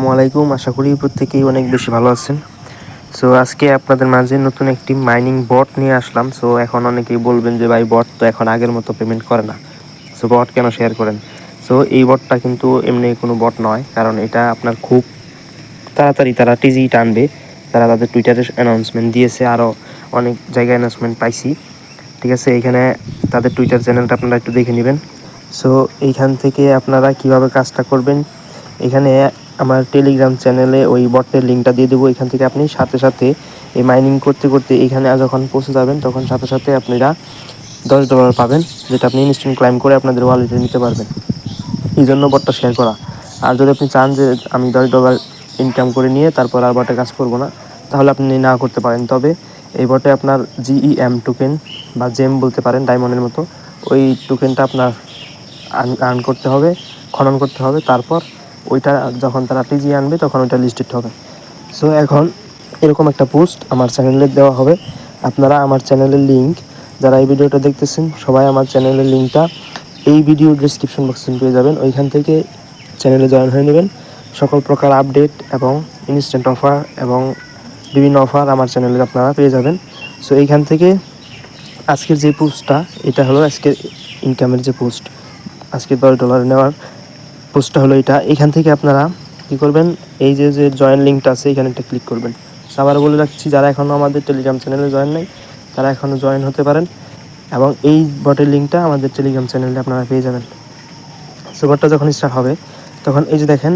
আসসালামু আলাইকুম। আশা করি প্রত্যেকেই অনেক বেশি ভালো আছেন। সো আজকে আপনাদের মাঝে নতুন একটি মাইনিং বট নিয়ে আসলাম। সো এখন অনেকেই বলবেন যে ভাই বট তো এখন আগের মতো পেমেন্ট করে না, সো বট কেন শেয়ার করেন? সো এই বটটা কিন্তু এমনি কোনো বট নয়, কারণ এটা আপনার খুব তাড়াতাড়ি তারা টিজি টানবে। তারা তাদের টুইটারে অ্যানাউন্সমেন্ট দিয়েছে, আরও অনেক জায়গায় অ্যানাউন্সমেন্ট পাইছি। ঠিক আছে, এখানে তাদের টুইটার চ্যানেলটা আপনারা একটু দেখে নেবেন। সো এইখান থেকে আপনারা কিভাবে কাজটা করবেন, এখানে আমার টেলিগ্রাম চ্যানেলে ওই বটের লিঙ্কটা দিয়ে দেবো। এখান থেকে আপনি সাথে সাথে এই মাইনিং করতে করতে এখানে যখন পৌঁছে যাবেন তখন সাথে সাথে আপনারা $10 পাবেন, যেটা আপনি ইনস্ট্যান্ট ক্লাইম করে আপনাদের ওয়ালেটে নিতে পারবেন। এই জন্য বটটা শেয়ার করা। আর যদি আপনি চান যে আমি $10 ইনকাম করে নিয়ে তারপর আর বটে কাজ করব না, তাহলে আপনি না করতে পারেন। তবে এই বটে আপনার GEM টোকেন বা জেম বলতে পারেন, ডায়মন্ডের মতো, ওই টোকেনটা আপনার আর্ন করতে হবে, খনন করতে হবে। তারপর ওইটা যখন তারা টিজি আনবে তখন ওইটা লিস্টেড হবে। সো এখন এরকম একটা পোস্ট আমার চ্যানেলে দেওয়া হবে। আপনারা আমার চ্যানেলের লিঙ্ক, যারা এই ভিডিওটা দেখতেছেন সবাই আমার চ্যানেলের লিঙ্কটা এই ভিডিও ডিসক্রিপশন বক্সে পেয়ে যাবেন। ওইখান থেকে চ্যানেলে জয়েন হয়ে নেবেন। সকল প্রকার আপডেট এবং ইনস্ট্যান্ট অফার এবং বিভিন্ন অফার আমার চ্যানেলে আপনারা পেয়ে যাবেন। সো এইখান থেকে আজকের যে পোস্টটা, এটা হলো আজকের ইনকামের যে পোস্ট, আজকে $10 নেওয়ার পোস্টটা হলো এটা। এখান থেকে আপনারা কী করবেন, এই যে যে জয়েন লিঙ্কটা আছে এখানে একটা ক্লিক করবেন। আবার বলে রাখছি, যারা এখনও আমাদের টেলিগ্রাম চ্যানেলে জয়েন নেই তারা এখনও জয়েন হতে পারেন, এবং এই বটের লিঙ্কটা আমাদের টেলিগ্রাম চ্যানেলে আপনারা পেয়ে যাবেন। সো বটটা যখন স্টার্ট হবে তখন এই যে দেখেন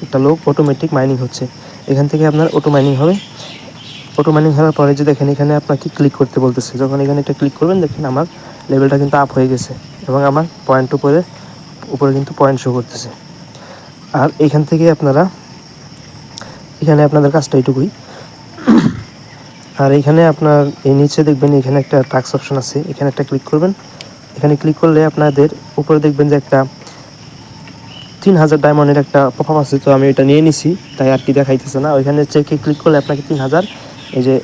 একটা লোক অটোমেটিক মাইনিং হচ্ছে। এখান থেকে আপনার অটো মাইনিং হবে। অটো মাইনিং হওয়ার পরে যে দেখেন এখানে আপনাকে ক্লিক করতে বলতেছে, যখন এখানে একটা ক্লিক করবেন দেখেন আমার লেভেলটা কিন্তু আপ হয়ে গেছে এবং আমার পয়েন্ট উপরে কিন্তু পয়েন্ট শো করতেছে। আর এখান থেকে এখানে আপনাদের কাজটা এইটুকুই। আর এখানে আপনার এই নিচে দেখবেন এখানে একটা টাস্ক অপশন আছে, এখানে একটা ক্লিক করবেন। এখানে ক্লিক করলে আপনাদের উপরে দেখবেন যে একটা 3000 ডায়মন্ডের একটা পপআপ আছে। তো আমি এটা নিয়ে নিছি, তাই আর কি দেখাইতেছে না। ওইখানে চেকে ক্লিক করলে আপনাকে 3000, এই যে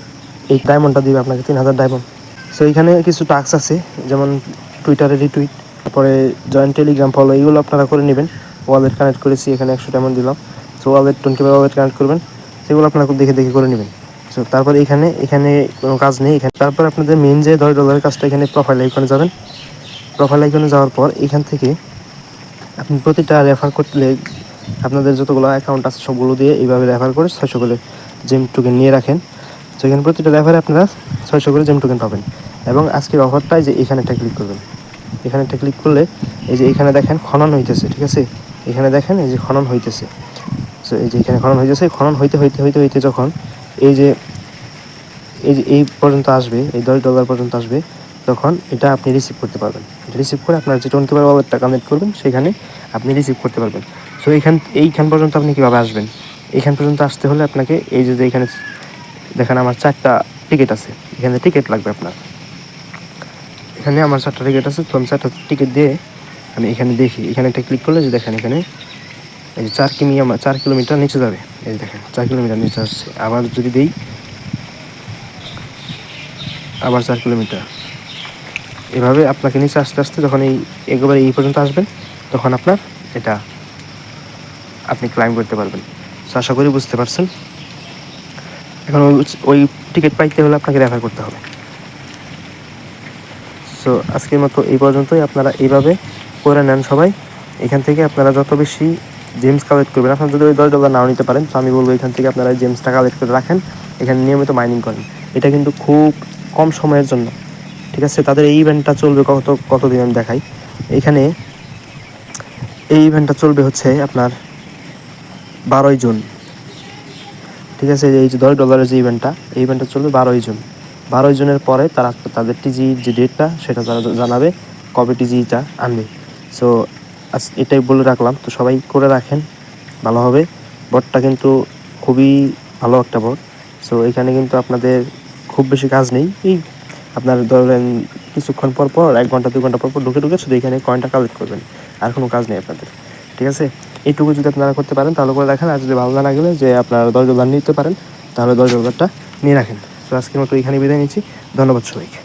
এই ডায়মন্ডটা দিবে আপনাকে 3000 ডায়মন্ড। সো এখানে কিছু টাস্ক আছে, যেমন টুইটারে রিটুইট, তারপরে জয়েন টেলিগ্রাম ফলো, এইগুলো আপনারা করে নেবেন। ওয়ালেট কানেক্ট করেছি, এখানে 100 ডায়মন্ড দিলাম। সো ওয়ালেট 20 ওয়ালেট কানেক্ট করবেন, সেগুলো আপনারা দেখে দেখে করে নেবেন। সো তারপর এখানে কোনো কাজ নেই। এখানে তারপর আপনাদের মেন যে $10 কাজটা, এখানে প্রোফাইল আইকনে যাবেন। প্রোফাইল আইকনে যাওয়ার পর এখান থেকে আপনি প্রতিটা রেফার করলে আপনাদের যতগুলো অ্যাকাউন্ট আছে সবগুলো দিয়ে এইভাবে রেফার করে 600 করে জেম টোকেন নিয়ে রাখেন। তো এখানে প্রতিটা রেফারে আপনারা 600 করে জেম টোকেন পাবেন। এবং আজকের অফারটাই যে এখানে একটা ক্লিক করবেন, এখানে একটা ক্লিক করলে এই যে এখানে দেখেন খনন হইতেছে। ঠিক আছে, এখানে দেখেন এই যে খনন হইতেছে। সো এই যে এখানে খনন হইতেছে, খনন হইতে হইতে হইতে হইতে যখন এই যে এই পর্যন্ত আসবে, এই $10 পর্যন্ত আসবে, তখন এটা আপনি রিসিভ করতে পারবেন। রিসিভ করে আপনার যে 20 ওয়ালেটটা কানেক্ট করবেন সেখানে আপনি রিসিভ করতে পারবেন। সো এইখান পর্যন্ত আপনি কীভাবে আসবেন? এইখান পর্যন্ত আসতে হলে আপনাকে এই যে এখানে দেখেন আমার 4টা টিকিট আছে, এখানে টিকিট লাগবে আপনার। এখানে আমার 4টা টিকিট আছে, তো আমি 4টা টিকিট দিয়ে আমি এখানে দেখি, এখানে একটা ক্লিক করলে যে দেখেন এখানে এই যে 4 কিলোমিটার নিচে যাবে। এই দেখেন 4 কিলোমিটার নিচে আসছে। আবার যদি দিই, আবার 4 কিলোমিটার, এভাবে আপনাকে নিচে আস্তে আস্তে যখন একেবারে এই পর্যন্ত আসবেন তখন আপনার এটা আপনি ক্লাইম করতে পারবেন। সো আশা করি বুঝতে পারছেন। এখন ওই টিকিট পাইতে হলে আপনাকে রেফার করতে হবে। সো আজকের মতো এই পর্যন্তই। আপনারা এইভাবে করে নেন সবাই। এখান থেকে আপনারা যত বেশি জেমস কালেক্ট করবেন, আপনারা যদি ওই $10 নাও নিতে পারেন, তো আমি বলবো এখান থেকে আপনারা জেমসটা কালেক্ট করে রাখেন, এখানে নিয়মিত মাইনিং করেন। এটা কিন্তু খুব কম সময়ের জন্য। ঠিক আছে, তাদের এই ইভেন্টটা চলবে কতদিন আমি দেখাই। এখানে এই ইভেন্টটা চলবে হচ্ছে আপনার 12ই জুন। ঠিক আছে, এই যে $10 যে ইভেন্টটা, এই ইভেন্টটা চলবে 12ই জুন। 12ই জুনের পরে তারা তাদের টিজির যে ডেটটা সেটা তারা জানাবে কবে টিজিটা আনবে। সো এটাই বলে রাখলাম, তো সবাই করে রাখেন, ভালো হবে। বটটা কিন্তু খুবই ভালো একটা বট। সো এখানে কিন্তু আপনাদের খুব বেশি কাজ নেই। এই আপনার ধরেন কিছুক্ষণ পর 1 ঘন্টা 2 ঘন্টা পর ঢুকে শুধু এখানে কয়েনটা কালেক্ট করবেন, আর কোনো কাজ নেই আপনাদের। ঠিক আছে, এইটুকু যদি আপনারা করতে পারেন তাহলে করে রাখেন। আর যদি ভালো না গেলে যে আপনারা $10 নিতে পারেন, তাহলে $10টা নিয়ে রাখেন। তো আজকের মতো এখানে বিদায় নিচ্ছি। ধন্যবাদ সবাইকে।